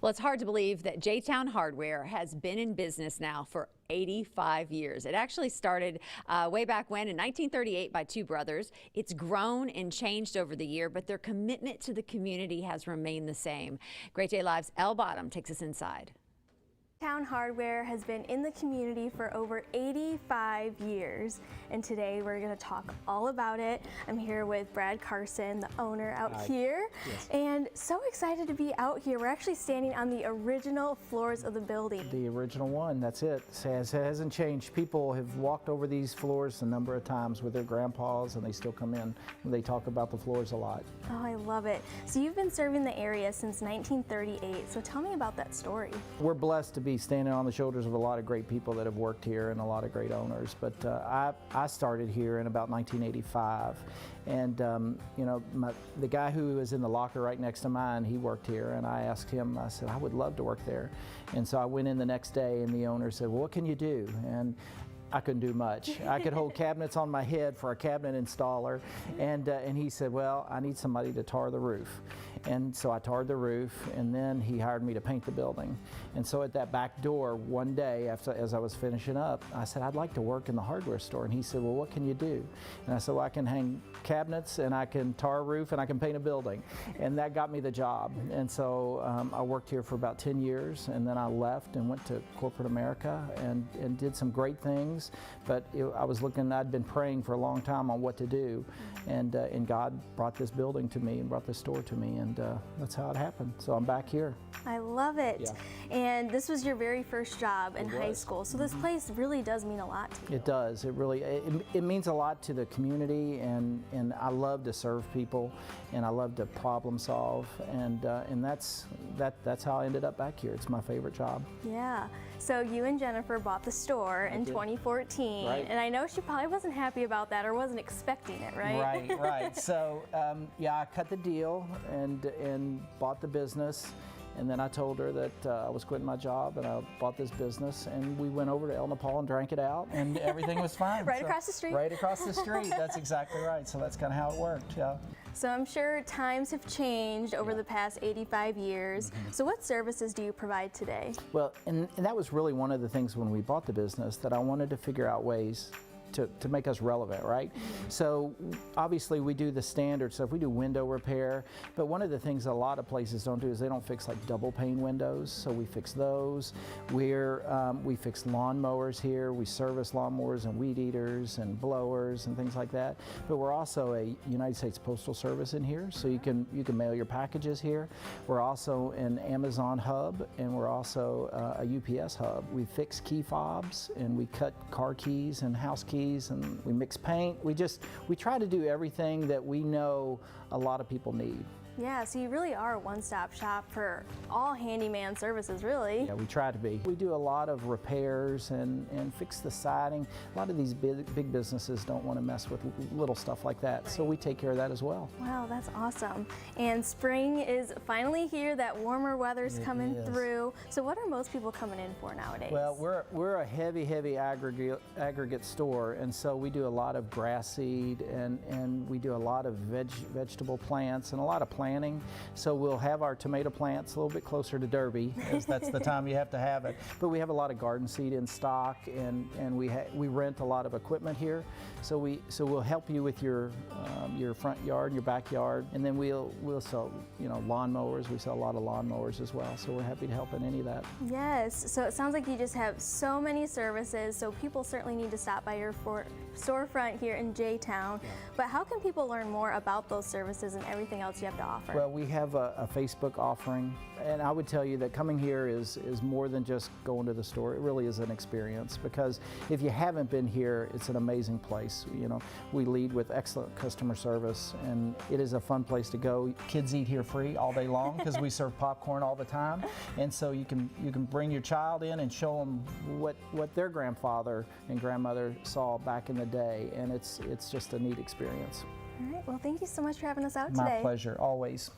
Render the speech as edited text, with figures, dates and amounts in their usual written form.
Well, it's hard to believe that J-Town Hardware has been in business now for 85 years. It actually started way back when in 1938 by two brothers. It's grown and changed over the year, but their commitment to the community has remained the same. Great Day Live's Elle Bottom takes us inside. J-Town Hardware has been in the community for over 85 years, and today we're going to talk all about it. I'm here with Brad Carson, the owner out here, and so excited to be out here. We're actually standing on the original floors of the building. The original one, that's it. It hasn't changed. People have walked over these floors a number of times with their grandpas, and they still come in and they talk about the floors a lot. Oh, I love it. So you've been serving the area since 1938, so tell me about that story. We're blessed to be standing on the shoulders of a lot of great people that have worked here and a lot of great owners. But I started here in about 1985, and you know, the guy who was in the locker right next to mine, he worked here, and I asked him, I said, I would love to work there. And so I went in the next day, and the owner said, well, what can you do? And I couldn't do much. I could hold cabinets on my head for a cabinet installer, and he said, well, I need somebody to tar the roof. And so I tarred the roof, and then he hired me to paint the building. And so at that back door one day, as I was finishing up, I said, I'd like to work in the hardware store. And he said, well, what can you do? And I said, well, I can hang cabinets, and I can tar a roof, and I can paint a building. And that got me the job. And so I worked here for about 10 years, and then I left and went to corporate America and did some great things. But I'd been praying for a long time on what to do, and God brought this building to me and brought this store to me, and that's how it happened. So I'm back here. I love it. Yeah. And this was your very first job in high school, so this place really does mean a lot to you. It does. It really it means a lot to the community, and I love to serve people, and I love to problem solve, and that's how I ended up back here. It's my favorite job. Yeah. So you and Jennifer bought the store in 2014, and I know she probably wasn't happy about that or wasn't expecting it, right? Right. So yeah, I cut the deal and bought the business. And then I told her that I was quitting my job, and I bought this business, and we went over to El Nepal and drank it out, and everything was fine. Across the street? Right across the street, that's exactly right. So that's kind of how it worked, yeah. So I'm sure times have changed over the past 85 years. So what services do you provide today? Well, and that was really one of the things when we bought the business, that I wanted to figure out ways to make us relevant, right? So obviously we do the standard stuff. We do window repair, but one of the things a lot of places don't do is they don't fix like double pane windows, so we fix those. We fix lawnmowers here. We service lawnmowers and weed eaters and blowers and things like that. But we're also a United States Postal Service in here, so you can mail your packages here. We're also an Amazon hub, and we're also a UPS hub. We fix key fobs, and we cut car keys and house keys, and we mix paint. We try to do everything that we know a lot of people need. Yeah, so you really are a one-stop shop for all handyman services, really. Yeah, we try to be. We do a lot of repairs and fix the siding. A lot of these big businesses don't want to mess with little stuff like that, so we take care of that as well. Wow, that's awesome. And spring is finally here. That warmer weather's coming through. So what are most people coming in for nowadays? Well, we're a heavy aggregate store, and so we do a lot of grass seed, and we do a lot of vegetable plants and a lot of planting. So we'll have our tomato plants a little bit closer to Derby, as that's the time you have to have it. But we have a lot of garden seed in stock, and we rent a lot of equipment here. So we'll help you with your front yard, your backyard, and then we'll sell lawnmowers. We sell a lot of lawnmowers as well. So we're happy to help in any of that. Yes. So it sounds like you just have so many services. So people certainly need to stop by your storefront here in J-Town. Yeah. But how can people learn more about those services and everything else you have to offer? Well, we have a Facebook offering, and I would tell you that coming here is more than just going to the store. It really is an experience, because if you haven't been here, it's an amazing place. We lead with excellent customer service, and it is a fun place to go. Kids eat here free all day long because we serve popcorn all the time, and so you can bring your child in and show them what their grandfather and grandmother saw back in the day, and it's just a neat experience. All right, well, thank you so much for having us out today. My pleasure, always.